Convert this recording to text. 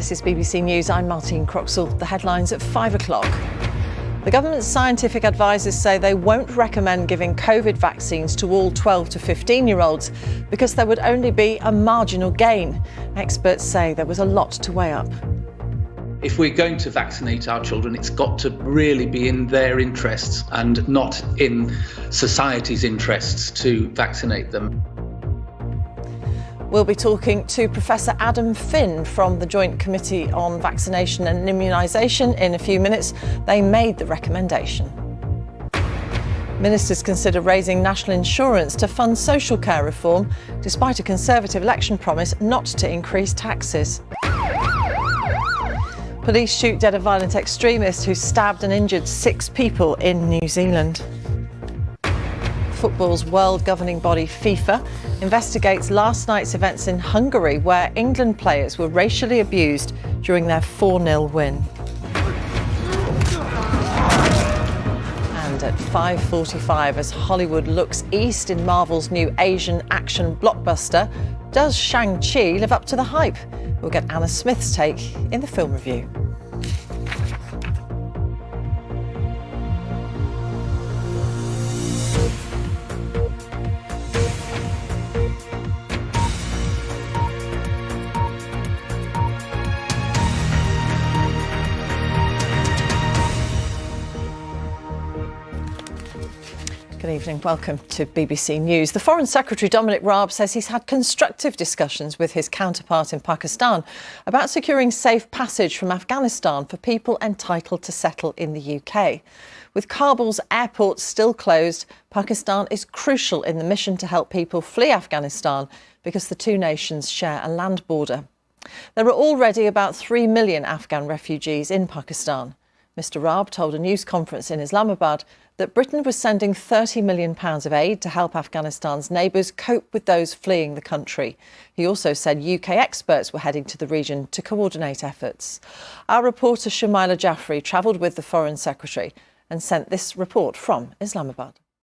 This is BBC News. I'm Martine Croxall. The headlines at 5 o'clock. The government's scientific advisors say they won't recommend giving COVID vaccines to all 12 to 15-year-olds because there would only be a marginal gain. Experts say there was a lot to weigh up. If we're going to vaccinate our children, it's got to really be in their interests and not in society's interests to vaccinate them. We'll be talking to Professor Adam Finn from the Joint Committee on Vaccination and Immunisation in a few minutes. They made the recommendation. Ministers consider raising national insurance to fund social care reform, despite a Conservative election promise not to increase taxes. Police shoot dead a violent extremist who stabbed and injured 6 people in New Zealand. Football's world governing body FIFA investigates last night's events in Hungary where England players were racially abused during their 4-0 win. And at 5:45, as Hollywood looks east in Marvel's new Asian action blockbuster, does Shang-Chi live up to the hype? We'll get Anna Smith's take in the film review. Good evening. Welcome to BBC News. The Foreign Secretary Dominic Raab says he's had constructive discussions with his counterpart in Pakistan about securing safe passage from Afghanistan for people entitled to settle in the UK. With Kabul's airports still closed, Pakistan is crucial in the mission to help people flee Afghanistan because the two nations share a land border. There are already about 3 million Afghan refugees in Pakistan. Mr Raab told a news conference in Islamabad that Britain was sending £30 million of aid to help Afghanistan's neighbours cope with those fleeing the country. He also said UK experts were heading to the region to coordinate efforts. Our reporter Shamila Jaffrey travelled with the Foreign Secretary and sent this report from Islamabad.